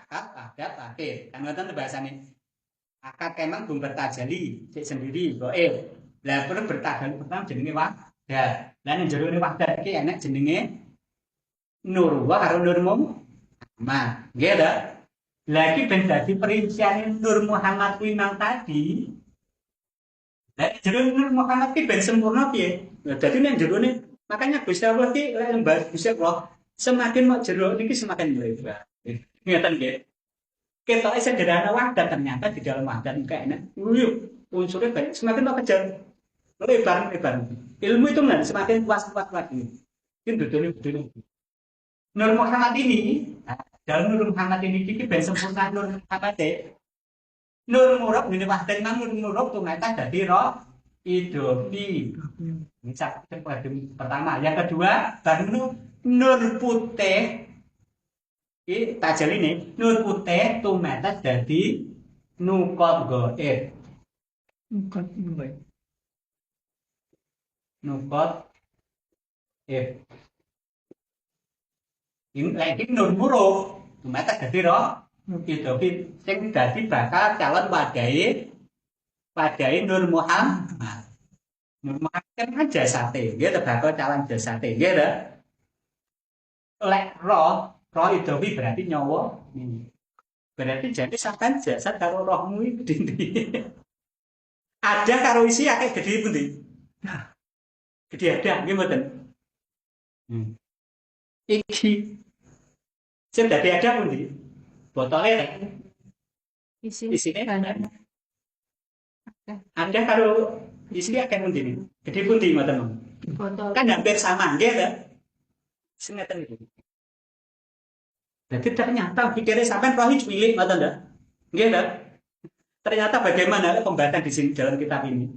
akad, adat, akhir. Kan ngoten bahasane. Akad kemang bung bertajali cek sendiri goib. Lah perlu bertajali pertama jenenge wahdat. Lah ning jero wahdat iki enek jenenge nur wa karo nur Muhammad. Nggih ta? Lagi ben dadi perinciane Nur Muhammad kuwi mang tadi. Lah jero Nur Muhammad ki ben sempurna piye? Lah dadi ning jerone makanya Gusti Allah ki lek mbah Gusti Allah semakin mau jero niki semakin lebar. Ngeten nggih. Ketoke sederhana wadah ternyata di dalam wadah kayaknya uyuh unsurnya banyak semakin mau kejar lebar. Ilmu itu kan semakin puas lagi. Ini duduk. Nur Muhammad ini dalam Nur Muhammad ini kiki ben sempurna Nur Muhammad deh. Nur Murab ini wadah nang Nur Murab tuh ngata jadi roh idopi. Ini pertama. Yang kedua baru Nur putih. Iki tajal ini nur putih tumetes dadi nukot goib. Nukot if. Ini lagi nur muruf tumetes dadi roh itu sing dadi bakal calon wadai Nur Muhammad. Nur Muhammad kan jasate, nggih bakal calon jasate, nggih ta? Lek roh itu berarti nyawa ini. Berarti jadi sampean jasad karo rohmu iki gede. Ada karo isi akeh gede pundi? Gede ada nggih mboten. Iki sing dadi ada pundi? Botole isine ada karo isi akeh pundi? Gede pundi mboten? Botol. Kan hampir sama nggih ta? Sing ngeten iki. Jadi ternyata pikirnya sampai rohi milik, nggak tahu, nggak ada. Ternyata bagaimana pembahasan di sini dalam kitab ini?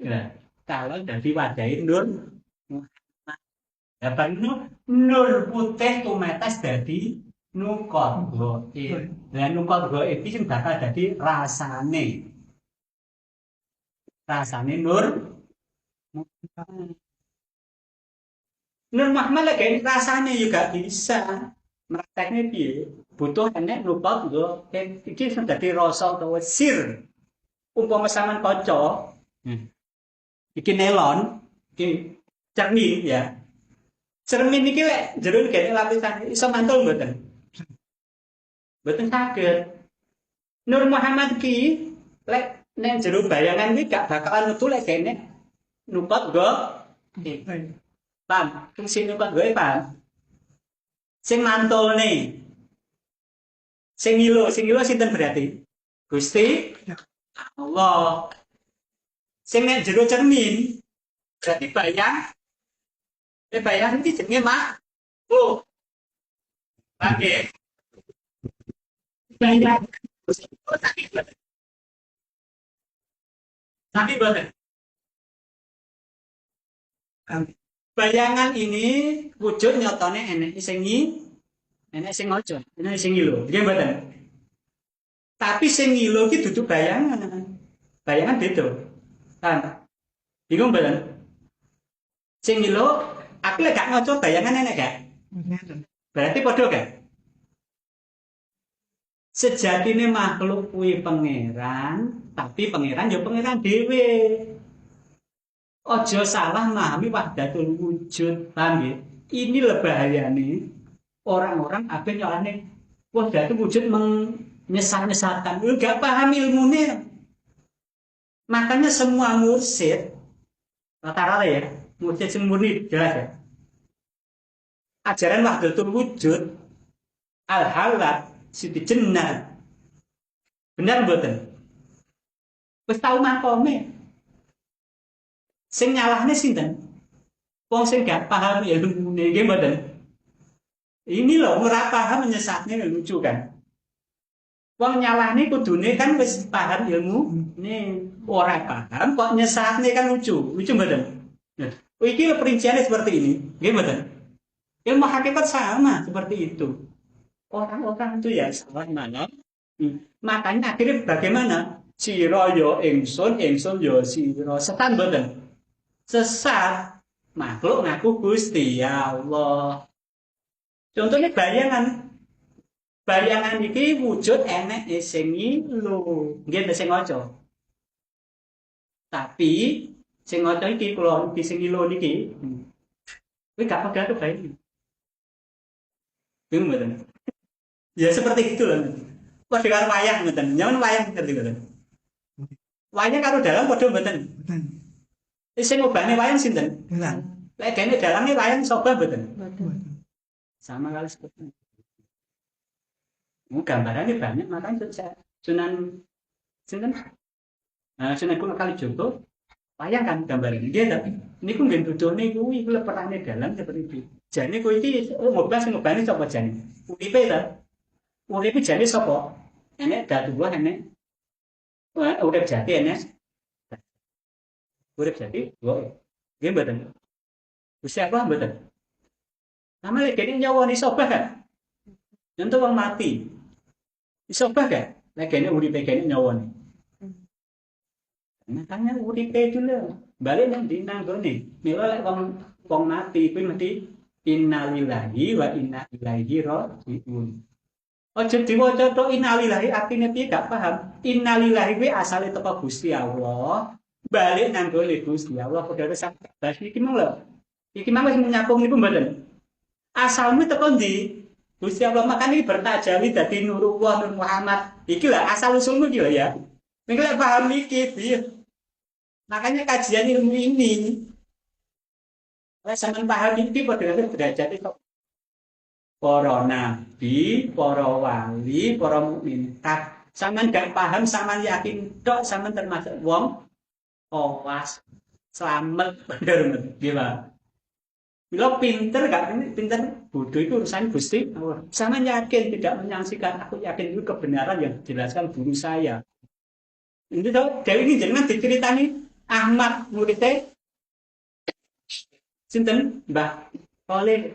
Ya, kalau dari wadain nur, dapat nur putih tumetes dari nukot goib. Dan nukot goib itu bakal jadi rasane nur. Nur Muhammad lagi rasanya juga bisa prakteknya piye butuh enek nukot go iki sing dadi rasa utawa sir umpama sampean kaca iki nelon iki cermin ya cermin iki lek jero kene lapisan iso mantul mboten saged Nur Muhammad ki lek nek jero bayangan iki gak bakalan metu lek kene nukot go paham? Fungsi nukot gue paham? Sing mantul nih. Sing ngilo sinten berarti? Gusti Allah. Sing nek jero cermin berarti bayang iki jenenge mak. Oh. Oke. Bayang. Tapi boleh. Bayangan ini wujud nyatane enek sing ngojo, enek sing ngilo. Nggih mboten. Tapi sing ngilo ki dudu bayangan. Bayangan beda. Kan? Bingung mboten? Sing ngilo, aku lek gak ngojo bayangan enek gak? Berarti padha gak? Sejatine makhluk kuwi pangeran, tapi pangeran ya pangeran dhewe. Ojo salah memahami wahdatul wujud, paham ya? Ini bahayane orang-orang apa nyolane wahdatul wujud menyesat-nyesatkan, enggak paham ilmunya. Makanya semua mursyid rata-rata ya, mursyid sing murni jelas ya. Ajaran wahdatul wujud al-halat siti jannah. Benar mboten? Wis tau makome. Sing nyalahne sinten? Wong sing gak paham ilmune nggih mboten. Ini loh ora paham menyesatne lucu kan. Wong nyalahne kudune kan wis paham ilmu, nih ora paham kok nyesatne kan lucu mboten. Nah, iki perinciannya seperti ini, nggih mboten. Ilmu hakikat sama seperti itu. Orang-orang itu ya salah mana? Makanya akhirnya bagaimana? Sira yo ingsun yo sira setan mboten. Sesat makhluk ngaku Gusti ya Allah. Contohnya bayangan Bayangan iki wujud enek sing ngilu. Nggih sing ngaca. Tapi sing ngaca iki kula iki sing ngilu niki. Kuwi gak padha kebayan. Bingung mboten? Ya seperti itu loh. Padha karo wayang mboten. Nyaman wayang ngerti mboten? Wayang karo dalang padha mboten? Mboten. Sing ngobahne wayang sinten? Dalang. Lek dene dalange wayang sapa mboten? Mboten. Sama kali seperti itu. Gambarannya banyak, makanya Sunan sinten? Sunan Gunung Kalijogo wayang kan gambarannya. Dia tapi niku nggih dudune kuwi peranane dalang seperti itu. Jane kuwi iki ngobah sing ngobahne sapa jane? Uripe ta? Uripe jane sapa? Enek datuwa enek urip jati enek. Urip jati kok nggih mboten. Gusti apa mboten? Nama lek dene nyawani sobah kan? Contoh wong mati. Iso bah gak? Lek kene uripe kene nyawani. Makanya uripe dulu. Balik nang dinanggone. Mila lek wong mati kuwi mesti innalillahi wa inna ilaihi raji'un. Aja diwaca tok innalillahi artine piye gak paham. Innalillahi kuwi asale teko Gusti Allah. Balik nang gone Gusti Allah padha sampe bas iki mong lho. Iki mong wis nyapung niku mboten. Asalmu teko ndi? Gusti Allah makanya bertajali dadi Nurullah Nur Muhammad. Iki lah asal usulmu iki ya. Nek lek paham iki piye. Makanya kajian ilmu ini. Lek sampean paham iki padha karo derajat kok. Para nabi, para wali, para mukmin. Sampean gak paham, sampean yakin tok sampean termasuk wong awas selamat bener gimana? Bila pinter gak pinter bodoh itu urusan Gusti Allah. Sama yakin tidak menyaksikan, aku yakin itu kebenaran yang dijelaskan guru saya. Ini tahu Dewi ini jangan diceritani Ahmad muridnya sinten Mbah oleh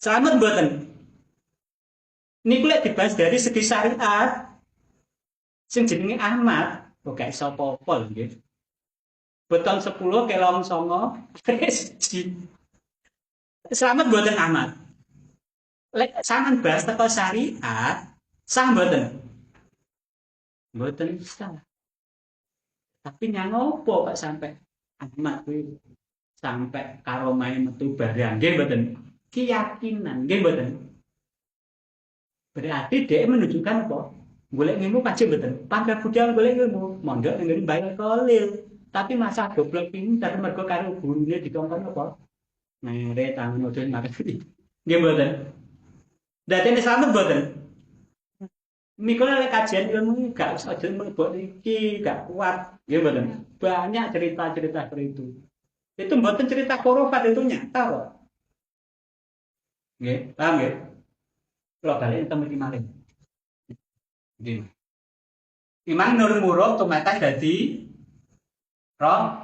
selamat mboten. Niku lek dibahas dari segi syariat sing jenenge Ahmad kok gak iso apa-apa nggih. Beton 10 kelong 9 Selamat buatan amat. Lek sampean bahas teko syariat, sah mboten? Mboten sah. Tapi nyang opo kok sampai amat kuwi sampai karomane metu barang nggih mboten? Keyakinan nggih mboten? Berarti dia menunjukkan apa? Golek ilmu pasti mboten. Pangkat budal golek ilmu, mondok ning ngene Mbah Khalil. Tapi masa goblok pinter mergo karo gurune dikongkon apa? Mere tangan model ngerti. Nggih mboten. Dadi selamat mboten. Mikul lek kajian ilmu gak usah aja mlebok iki, gak kuat. Nggih mboten. Banyak cerita-cerita seperti itu. Itu mboten cerita khurafat itu nyata kok. Nggih, paham nggih? Kalau balik temu iki malih. Nggih. Imam Nur Murad tumeka dadi roh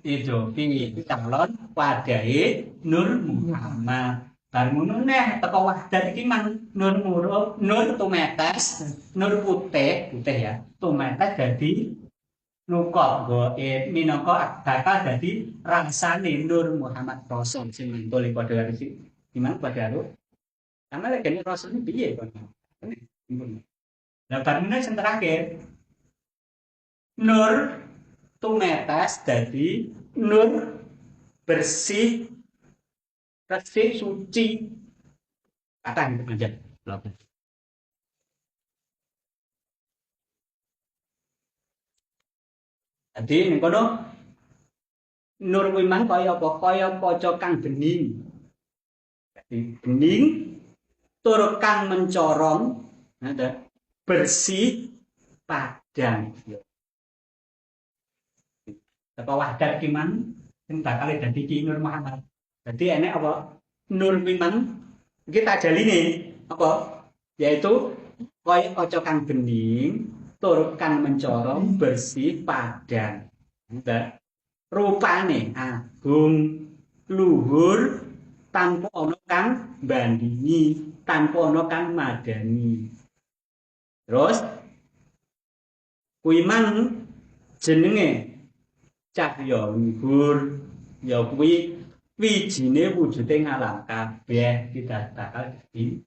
itu pingi calon wadahe Nur Muhammad. Bar ngono neh teko wadah iki mang Nur Murad, Nur tumetes, Nur putih ya. Tumetes dadi nuka goib minangka bakal dadi rasane Nur Muhammad Rasul sing mantul padha karo iki. Gimana padha karo? Karena lek gene Rasul iki piye kon? Lah bar ngono sing terakhir Nur tumetes dadi nur bersih suci kata gitu aja jadi ning kono nur memang kaya apa kaya kaca kang bening dadi bening tur kang mencorong ada bersih padang apa wadah kiman sing bakal dadi Ki Nur Muhammad. Dadi enek apa nur memang kita jaline apa yaitu kaya kaca kang bening tur kang mencorong bersih padang. Ndak rupane agung luhur tanpa ana kang bandingi, tanpa ana kang madani. Terus kuwi man jenenge cahya luhur ya kuwi wijine wujude ngalam kabeh kita bakal dadi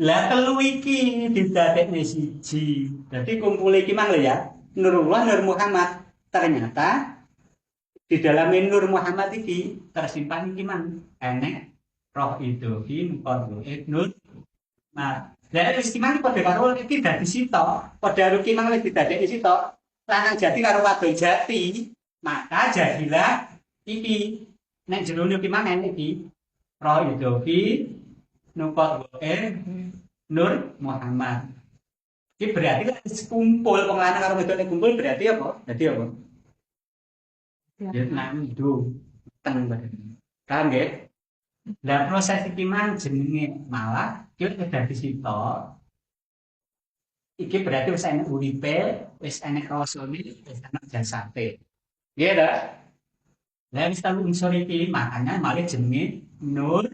Lah telu iki didadekne siji. Dadi kumpul iki mang lho ya. Nurullah Nur Muhammad. Ternyata di dalam Nur Muhammad iki tersimpan iki mang enek roh itu qadru Nur Muhammad. Lah wis iki mang padha karo iki dadi sitok. Padha karo iki mang wis didadekne sitok. Lanang jati karo wadon jati. Maka jadilah iki nek jero iki mang enek iki roh itu qadru Nur Muhammad. Ini berarti kan kumpul wong lanang karo wedok kumpul berarti apa? Dadi apa? Ya nandu teng badan. Paham nggih? Lah proses iki mang jenenge malah yo dadi sitok. Iki berarti wis enek uripe, wis enek kaosone, wis enek jasate. Nggih ta? Lah wis tau unsur iki makanya mari jenenge Nur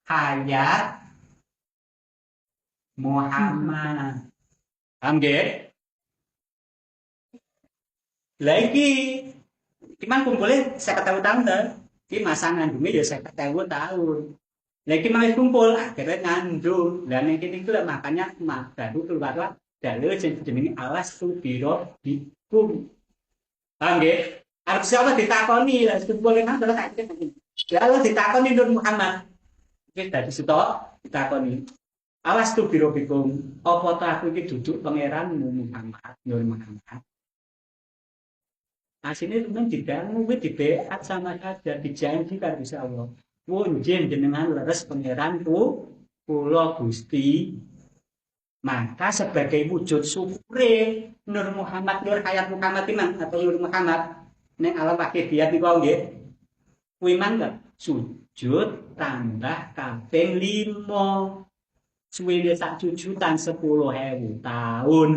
Hayat Muhammad. Paham nggih? Lah iki Kiman kumpulnya 50.000 tahun ta. Ki masa ngandungnya ya 50.000 tahun. Lah iki mangis kumpul akhirnya ngandung. Lah ning kene iku makanya baru keluarlah dalil jenenge alas subiro dikum. Paham nggih? Arep siapa ditakoni lah kumpul nang terus akhirnya. Ya Allah ditakoni Nur Muhammad. Wis dadi sitok ditakoni. Alas subiro bikum. Apa ta aku iki duduk pangeran Muhammad, Nur Muhammad. Aslinya teman diganggu, dibeat sama saja, dijanjikan insya Allah. Wunjin jenengan leres pangeran pulo Gusti. Maka sebagai wujud syukure Nur Muhammad, Nur Hayat Muhammad imang atau Nur Muhammad ning alam akhirat niku nggih. Kuwi mangga sujud tambah kaping 5. Suwene sak jujutan 10.000 tahun.